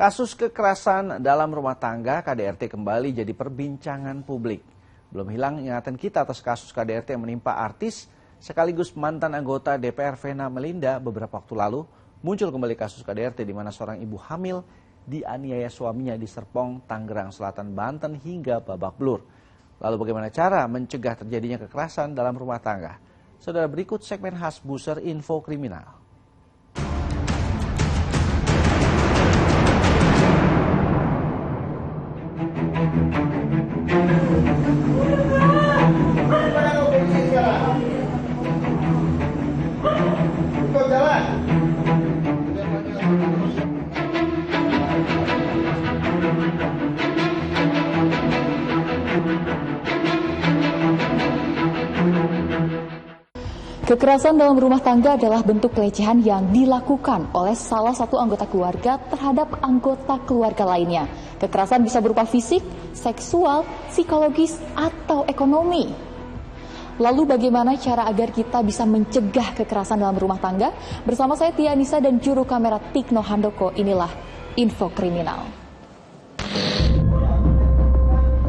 Kasus kekerasan dalam rumah tangga KDRT kembali jadi perbincangan publik. Belum hilang ingatan kita atas kasus KDRT yang menimpa artis sekaligus mantan anggota DPR Vena Melinda beberapa waktu lalu. Muncul kembali kasus KDRT di mana seorang ibu hamil dianiaya suaminya di Serpong, Tangerang Selatan, Banten hingga babak belur. Lalu bagaimana cara mencegah terjadinya kekerasan dalam rumah tangga? Saudara, berikut segmen khas Buser Info Kriminal. Kekerasan dalam rumah tangga adalah bentuk pelecehan yang dilakukan oleh salah satu anggota keluarga terhadap anggota keluarga lainnya. Kekerasan bisa berupa fisik, seksual, psikologis, atau ekonomi. Lalu bagaimana cara agar kita bisa mencegah kekerasan dalam rumah tangga? Bersama saya Tia Anissa dan juru kamera Tikno Handoko, inilah Info Kriminal.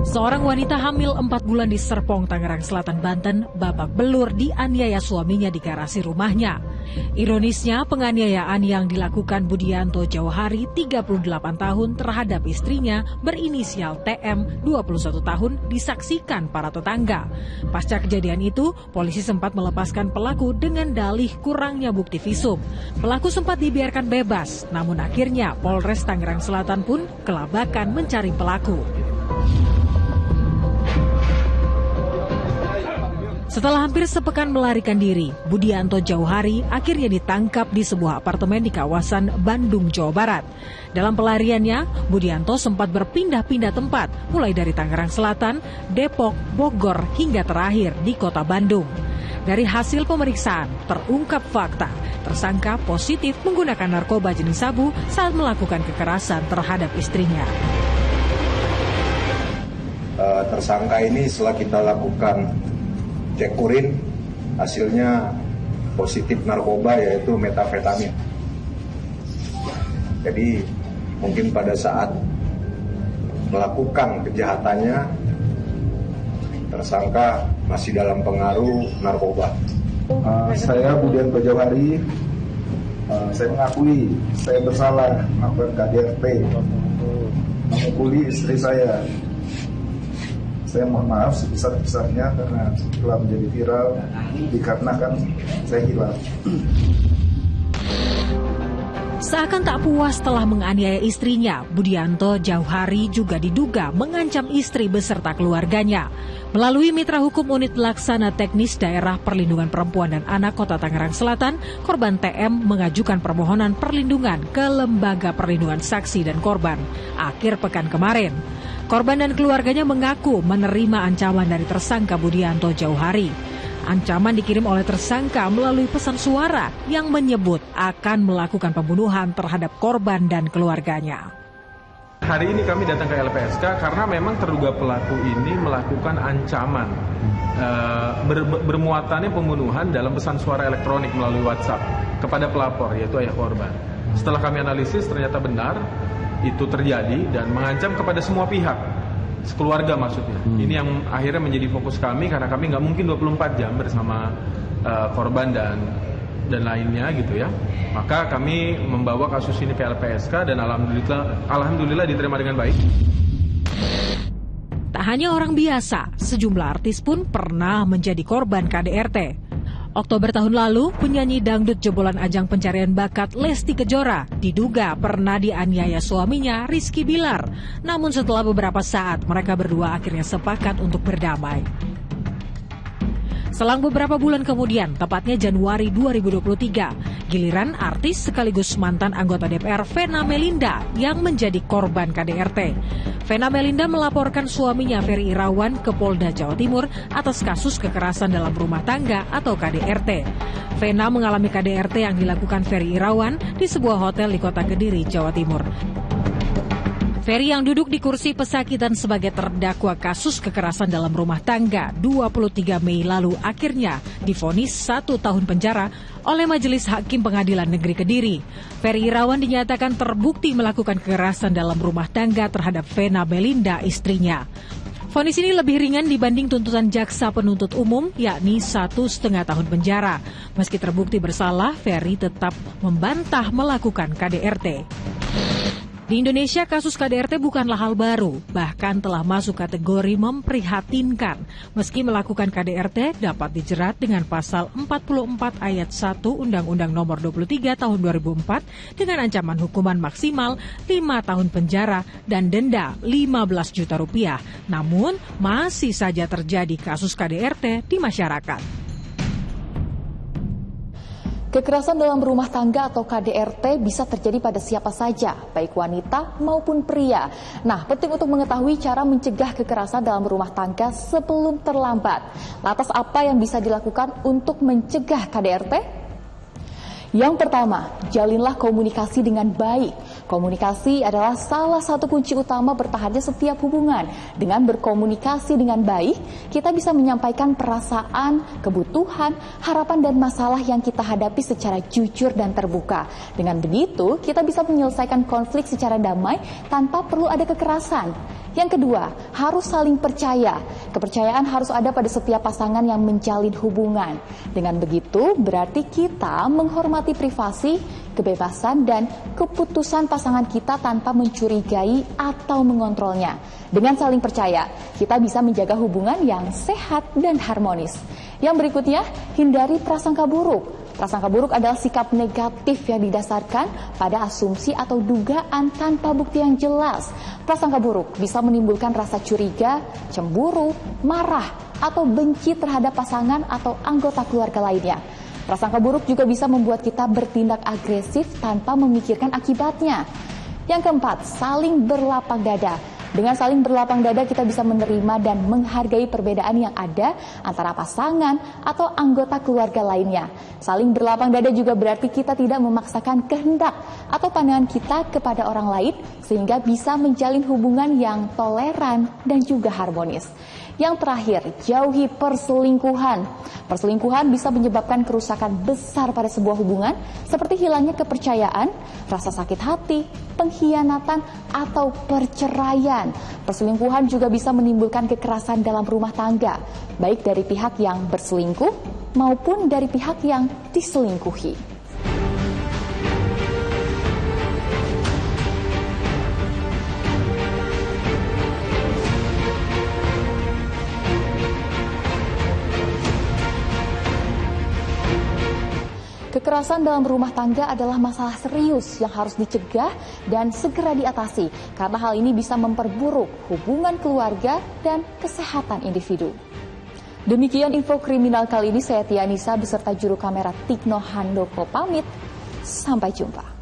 Seorang wanita hamil 4 bulan di Serpong, Tangerang Selatan, Banten, babak belur dianiaya suaminya di garasi rumahnya. Ironisnya, penganiayaan yang dilakukan Budianto Jauhari, 38 tahun, terhadap istrinya berinisial TM, 21 tahun, disaksikan para tetangga. Pasca kejadian itu, polisi sempat melepaskan pelaku dengan dalih kurangnya bukti visum. Pelaku sempat dibiarkan bebas, namun akhirnya Polres Tangerang Selatan pun kelabakan mencari pelaku. Setelah hampir sepekan melarikan diri, Budianto Jauhari akhirnya ditangkap di sebuah apartemen di kawasan Bandung, Jawa Barat. Dalam pelariannya, Budianto sempat berpindah-pindah tempat, mulai dari Tangerang Selatan, Depok, Bogor, hingga terakhir di kota Bandung. Dari hasil pemeriksaan, terungkap fakta, tersangka positif menggunakan narkoba jenis sabu saat melakukan kekerasan terhadap istrinya. Tersangka ini setelah kita lakukan cek urin, hasilnya positif narkoba, yaitu metafetamin. Jadi mungkin pada saat melakukan kejahatannya, tersangka masih dalam pengaruh narkoba. Saya Budianto Jauhari, saya mengakui saya bersalah melakukan KDRT, memukuli istri saya. Saya mohon maaf sebesar-besarnya karena telah menjadi viral dikarenakan saya hilang. Seakan tak puas setelah menganiaya istrinya, Budianto Jauhari juga diduga mengancam istri beserta keluarganya. Melalui mitra hukum unit pelaksana teknis Daerah Perlindungan Perempuan dan Anak Kota Tangerang Selatan, korban TM mengajukan permohonan perlindungan ke Lembaga Perlindungan Saksi dan Korban akhir pekan kemarin. Korban dan keluarganya mengaku menerima ancaman dari tersangka Budianto Jauhari. Ancaman dikirim oleh tersangka melalui pesan suara yang menyebut akan melakukan pembunuhan terhadap korban dan keluarganya. Hari ini kami datang ke LPSK karena memang terduga pelaku ini melakukan ancaman bermuatannya pembunuhan dalam pesan suara elektronik melalui WhatsApp kepada pelapor, yaitu ayah korban. Setelah kami analisis ternyata benar itu terjadi dan mengancam kepada semua pihak, sekeluarga maksudnya. Ini yang akhirnya menjadi fokus kami karena kami nggak mungkin 24 jam bersama korban dan lainnya gitu ya. Maka kami membawa kasus ini ke LPSK dan alhamdulillah diterima dengan baik. Tak hanya orang biasa, sejumlah artis pun pernah menjadi korban KDRT. Oktober tahun lalu, penyanyi dangdut jebolan ajang pencarian bakat Lesti Kejora diduga pernah dianiaya suaminya Rizky Bilar. Namun setelah beberapa saat, mereka berdua akhirnya sepakat untuk berdamai. Selang beberapa bulan kemudian, tepatnya Januari 2023, giliran artis sekaligus mantan anggota DPR Vena Melinda yang menjadi korban KDRT. Vena Melinda melaporkan suaminya Ferry Irawan ke Polda Jawa Timur atas kasus kekerasan dalam rumah tangga atau KDRT. Vena mengalami KDRT yang dilakukan Ferry Irawan di sebuah hotel di Kota Kediri, Jawa Timur. Ferry yang duduk di kursi pesakitan sebagai terdakwa kasus kekerasan dalam rumah tangga 23 Mei lalu akhirnya divonis 1 tahun penjara oleh Majelis Hakim Pengadilan Negeri Kediri. Ferry Irawan dinyatakan terbukti melakukan kekerasan dalam rumah tangga terhadap Vena Melinda, istrinya. Vonis ini lebih ringan dibanding tuntutan jaksa penuntut umum, yakni 1,5 tahun penjara. Meski terbukti bersalah, Ferry tetap membantah melakukan KDRT. Di Indonesia, kasus KDRT bukanlah hal baru, bahkan telah masuk kategori memprihatinkan. Meski melakukan KDRT dapat dijerat dengan pasal 44 ayat 1 Undang-Undang Nomor 23 Tahun 2004 dengan ancaman hukuman maksimal 5 tahun penjara dan denda 15 juta rupiah. Namun, masih saja terjadi kasus KDRT di masyarakat. Kekerasan dalam rumah tangga atau KDRT bisa terjadi pada siapa saja, baik wanita maupun pria. Nah, penting untuk mengetahui cara mencegah kekerasan dalam rumah tangga sebelum terlambat. Lantas apa yang bisa dilakukan untuk mencegah KDRT? Yang pertama, jalinlah komunikasi dengan baik. Komunikasi adalah salah satu kunci utama bertahannya setiap hubungan. Dengan berkomunikasi dengan baik, kita bisa menyampaikan perasaan, kebutuhan, harapan dan masalah yang kita hadapi secara jujur dan terbuka. Dengan begitu, kita bisa menyelesaikan konflik secara damai tanpa perlu ada kekerasan. Yang kedua, harus saling percaya. Kepercayaan harus ada pada setiap pasangan yang menjalin hubungan. Dengan begitu, berarti kita menghormati privasi, kebebasan, dan keputusan pasangan kita tanpa mencurigai atau mengontrolnya. Dengan saling percaya, kita bisa menjaga hubungan yang sehat dan harmonis. Yang berikutnya, hindari prasangka buruk. Prasangka buruk adalah sikap negatif yang didasarkan pada asumsi atau dugaan tanpa bukti yang jelas. Prasangka buruk bisa menimbulkan rasa curiga, cemburu, marah, atau benci terhadap pasangan atau anggota keluarga lainnya. Prasangka buruk juga bisa membuat kita bertindak agresif tanpa memikirkan akibatnya. Yang keempat, saling berlapang dada. Dengan saling berlapang dada kita bisa menerima dan menghargai perbedaan yang ada antara pasangan atau anggota keluarga lainnya. Saling berlapang dada juga berarti kita tidak memaksakan kehendak atau pandangan kita kepada orang lain sehingga bisa menjalin hubungan yang toleran dan juga harmonis. Yang terakhir, jauhi perselingkuhan. Perselingkuhan bisa menyebabkan kerusakan besar pada sebuah hubungan seperti hilangnya kepercayaan, rasa sakit hati, pengkhianatan, atau perceraian. Perselingkuhan juga bisa menimbulkan kekerasan dalam rumah tangga, baik dari pihak yang berselingkuh maupun dari pihak yang diselingkuhi. Kekerasan dalam rumah tangga adalah masalah serius yang harus dicegah dan segera diatasi karena hal ini bisa memperburuk hubungan keluarga dan kesehatan individu. Demikian info kriminal kali ini, saya Tia Nisa beserta juru kamera Tikno Handoko pamit. Sampai jumpa.